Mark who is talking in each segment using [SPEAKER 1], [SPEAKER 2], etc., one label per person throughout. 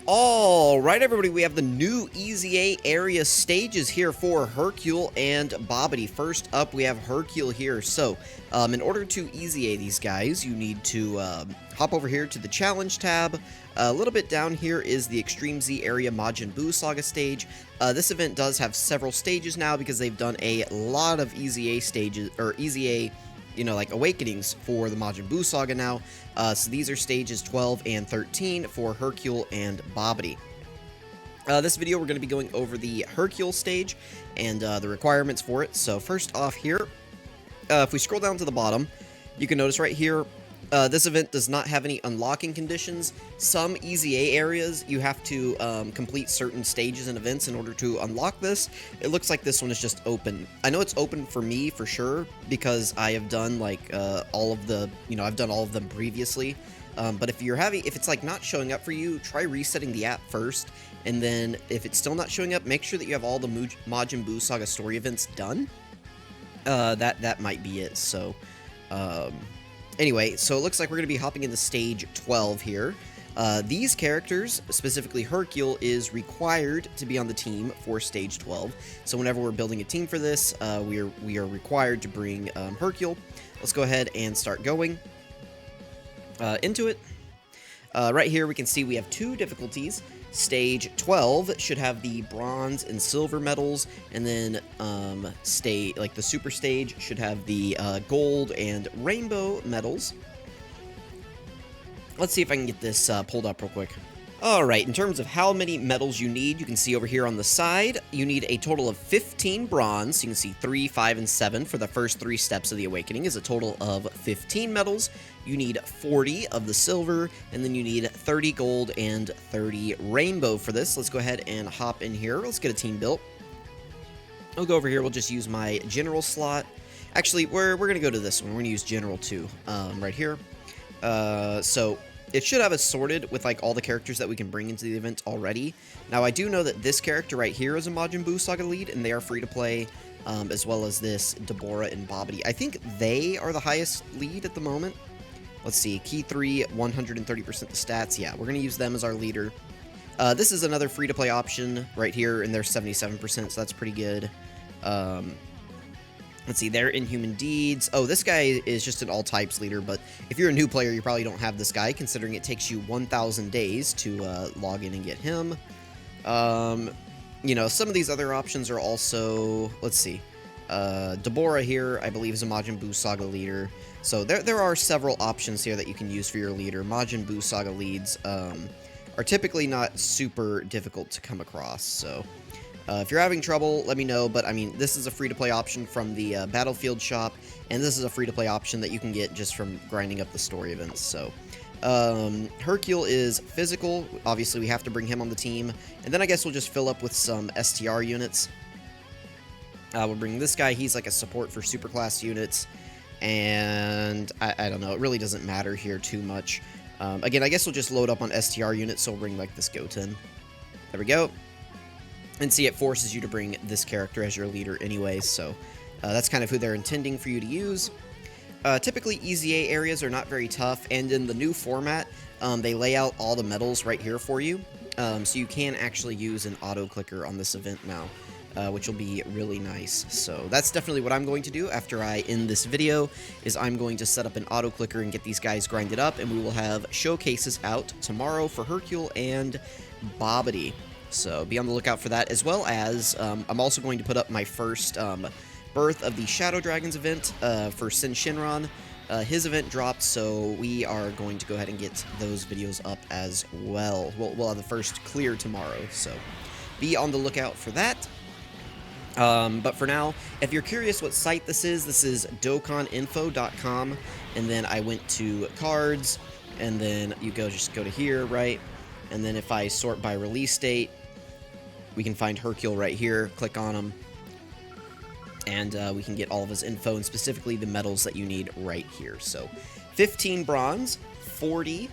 [SPEAKER 1] Alright everybody, we have the new EZA area stages here for Hercule and Bobbity. First up, we have Hercule here. So, in order to EZA these guys, you need to hop over here to the Challenge tab. A little bit down here is the Extreme Z area Majin Buu Saga stage. This event does have several stages now because they've done a lot of EZA stages, or EZA, like awakenings for the Majin Buu Saga now. So these are stages 12 and 13 for Hercule and Bobbity. This video we're going to be going over the Hercule stage and the requirements for it. So first off here, if we scroll down to the bottom, you can notice right here, this event does not have any unlocking conditions. Some EZA areas, you have to complete certain stages and events in order to unlock this. It looks like this one is just open. I know it's open for me for sure, because I have done like all of the, I've done all of them previously. But if it's like not showing up for you, try resetting the app first. And then if it's still not showing up, make sure that you have all the Majin Buu Saga story events done. That might be it. So, anyway, so it looks like we're going to be hopping into stage 12 here. These characters, specifically Hercule, is required to be on the team for stage 12. So whenever we're building a team for this, we are required to bring Hercule. Let's go ahead and start going into it. Right here we can see we have two difficulties. Stage 12 should have the bronze and silver medals, and then the super stage should have the gold and rainbow medals. Let's see if I can get this pulled up real quick. Alright, in terms of how many medals you need, you can see over here on the side, you need a total of 15 bronze. You can see 3, 5, and 7 for the first 3 steps of the awakening is a total of 15 medals. You need 40 of the silver, and then you need 30 gold and 30 rainbow for this. Let's go ahead and hop in here. Let's get a team built. I'll go over here. We'll just use my general slot. Actually, we're going to go to this one. We're going to use general 2 right here. So it should have us sorted with like all the characters that we can bring into the event already. Now I do know that this character right here is a Majin Buu Saga lead, and they are free to play, as well as this Deborah and Bobbity. I think they are the highest lead at the moment. Let's see, key 3, 130% the stats. Yeah, we're going to use them as our leader. This is another free to play option right here, and they're 77%, so that's pretty good. Let's see, they're Inhuman Deeds. Oh, this guy is just an all-types leader, but if you're a new player, you probably don't have this guy, considering it takes you 1,000 days to log in and get him. Some of these other options are also, let's see, Deborah here, I believe, is a Majin Buu Saga leader. So there are several options here that you can use for your leader. Majin Buu Saga leads are typically not super difficult to come across, so if you're having trouble, let me know. But I mean, this is a free-to-play option from the Battlefield shop, and this is a free-to-play option that you can get just from grinding up the story events. So Hercule is physical. Obviously, we have to bring him on the team, and then I guess we'll just fill up with some STR units. We'll bring this guy. He's like a support for superclass units, and I don't know. It really doesn't matter here too much. Again, I guess we'll just load up on STR units, so we'll bring like this Goten. There we go. And see, it forces you to bring this character as your leader anyway, so that's kind of who they're intending for you to use. Typically, EZA areas are not very tough, and in the new format, they lay out all the medals right here for you, so you can actually use an auto-clicker on this event now, which will be really nice. So that's definitely what I'm going to do after I end this video, is I'm going to set up an auto-clicker and get these guys grinded up, and we will have showcases out tomorrow for Hercule and Bobbity. So be on the lookout for that, as well as I'm also going to put up my first Birth of the Shadow Dragons event for Sin Shinron. His event dropped, so we are going to go ahead and get those videos up as well. We'll have the first clear tomorrow, so be on the lookout for that. But for now, if you're curious what site this is dokkaninfo.com, and then I went to cards, and then you just go to here, right? And then if I sort by release date, we can find Hercule right here, click on him, and we can get all of his info, and specifically the medals that you need right here. So 15 bronze, 40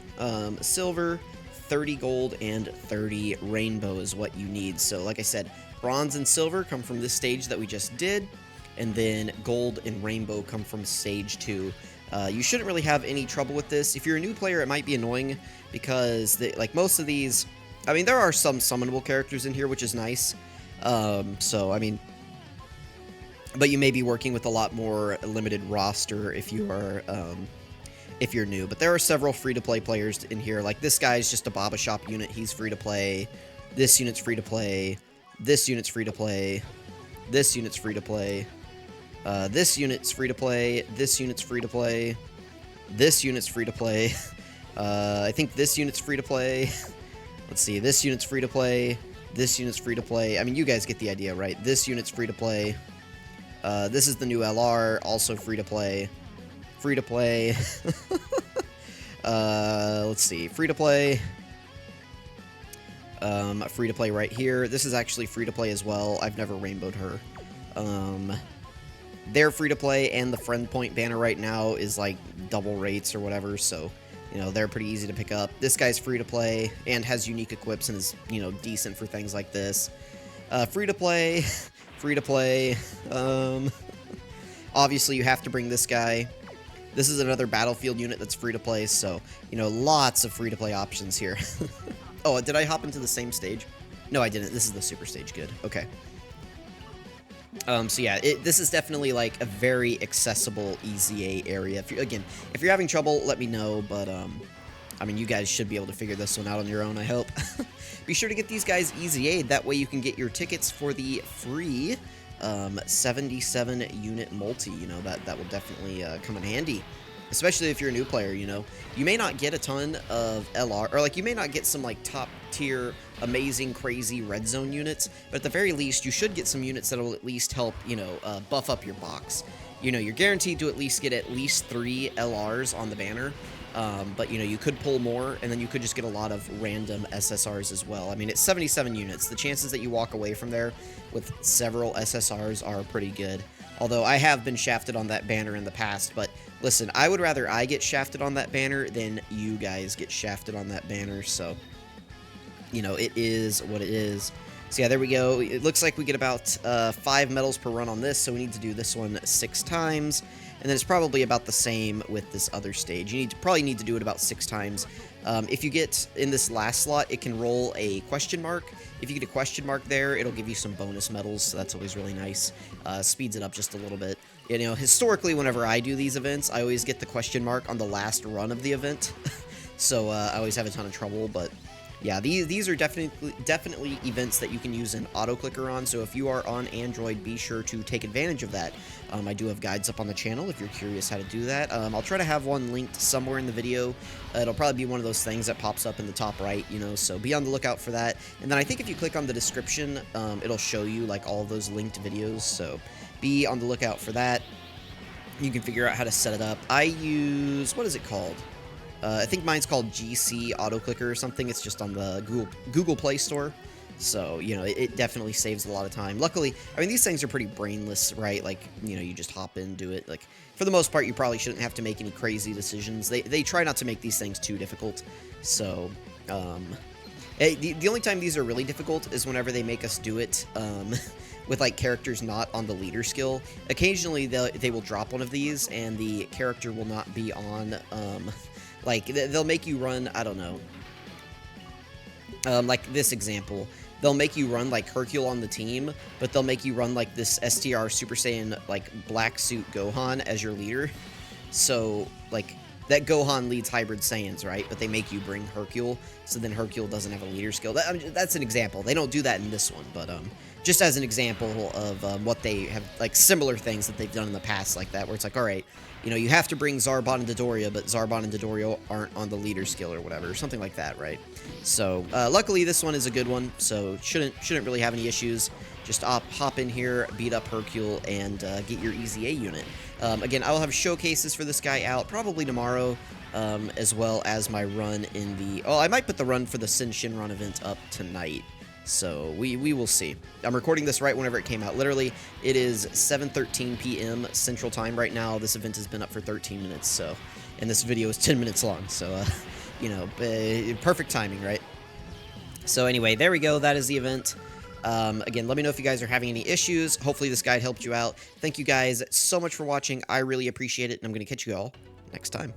[SPEAKER 1] silver, 30 gold, and 30 rainbow is what you need. So like I said, bronze and silver come from this stage that we just did, and then gold and rainbow come from stage 2. You shouldn't really have any trouble with this. If you're a new player, it might be annoying because like most of these I mean, there are some summonable characters in here, which is nice. So, I mean, but you may be working with a lot more limited roster if you are, if you're new. But there are several free-to-play players in here. Like, this guy's just a Baba Shop unit. He's free-to-play. This unit's free-to-play. This unit's free-to-play. This unit's free-to-play. This unit's free-to-play. This unit's free-to-play. This unit's free-to-play. I think this unit's free-to-play. Let's see. This unit's free-to-play. This unit's free-to-play. I mean, you guys get the idea, right? This unit's free-to-play. This is the new LR, also free-to-play. Free-to-play. Let's see. Free-to-play. Free-to-play right here. This is actually free-to-play as well. I've never rainbowed her. They're free-to-play, and the friend point banner right now is like double rates or whatever, so, you know, they're pretty easy to pick up. This guy's free-to-play and has unique equips and is, you know, decent for things like this. Free-to-play. Free-to-play. Obviously, you have to bring this guy. This is another battlefield unit that's free-to-play, so, you know, lots of free-to-play options here. Oh, did I hop into the same stage? No, I didn't. This is the super stage. Good. Okay. So yeah, this is definitely like a very accessible EZA area. If you're having trouble, let me know, but, I mean, you guys should be able to figure this one out on your own, I hope. Be sure to get these guys EZA'd, that way you can get your tickets for the free, 77 unit multi, you know, that will definitely, come in handy. Especially if you're a new player, you know. You may not get a ton of LR, or like you may not get some like top tier, amazing, crazy red zone units, but at the very least, you should get some units that will at least help, you know, buff up your box. You know, you're guaranteed to at least get at least 3 LRs on the banner, but, you know, you could pull more, and then you could just get a lot of random SSRs as well. I mean, it's 77 units. The chances that you walk away from there with several SSRs are pretty good. Although I have been shafted on that banner in the past, but listen, I would rather I get shafted on that banner than you guys get shafted on that banner, so, you know, it is what it is. So yeah, there we go. It looks like we get about 5 medals per run on this, so we need to do this one 6 times, and then it's probably about the same with this other stage. You probably need to do it about 6 times. If you get in this last slot, it can roll a question mark. If you get a question mark there, it'll give you some bonus medals, so that's always really nice. Speeds it up just a little bit. You know, historically, whenever I do these events, I always get the question mark on the last run of the event. So, I always have a ton of trouble, but yeah, these are definitely events that you can use an auto-clicker on, so if you are on Android, be sure to take advantage of that. I do have guides up on the channel if you're curious how to do that. I'll try to have one linked somewhere in the video. It'll probably be one of those things that pops up in the top right, you know, so be on the lookout for that. And then I think if you click on the description, it'll show you, like, all of those linked videos, so be on the lookout for that. You can figure out how to set it up. I use, what is it called? I think mine's called GC Auto Clicker or something. It's just on the Google Play Store. So, you know, it definitely saves a lot of time. Luckily, I mean, these things are pretty brainless, right? Like, you know, you just hop in, do it. Like, for the most part, you probably shouldn't have to make any crazy decisions. They try not to make these things too difficult. So, the only time these are really difficult is whenever they make us do it, with, like, characters not on the leader skill. Occasionally, they will drop one of these, and the character will not be on, like, they'll make you run, I don't know, like this example. They'll make you run, like, HERCULE on the team, but they'll make you run, like, this STR Super Saiyan, like, black suit Gohan as your leader. So, like, that Gohan leads hybrid Saiyans, right? But they make you bring HERCULE, so then HERCULE doesn't have a leader skill. I mean, that's an example. They don't do that in this one, but, just as an example of what they have, like, similar things that they've done in the past like that, where it's like, all right, you know, you have to bring Zarbon and Dodoria, but Zarbon and Dodoria aren't on the leader skill or whatever, something like that, right? So, luckily this one is a good one, so shouldn't really have any issues. Just hop in here, beat up HERCULE, and get your EZA unit. Again, I will have showcases for this guy out probably tomorrow, as well as my run in the... Oh, I might put the run for the Sin Shinron event up tonight. So, we will see. I'm recording this right whenever it came out. Literally, it is 7:13 p.m. Central Time right now. This event has been up for 13 minutes, so... And this video is 10 minutes long, so, you know, perfect timing, right? So, anyway, there we go. That is the event. Again, let me know if you guys are having any issues. Hopefully this guide helped you out. Thank you guys so much for watching. I really appreciate it, and I'm going to catch you all next time.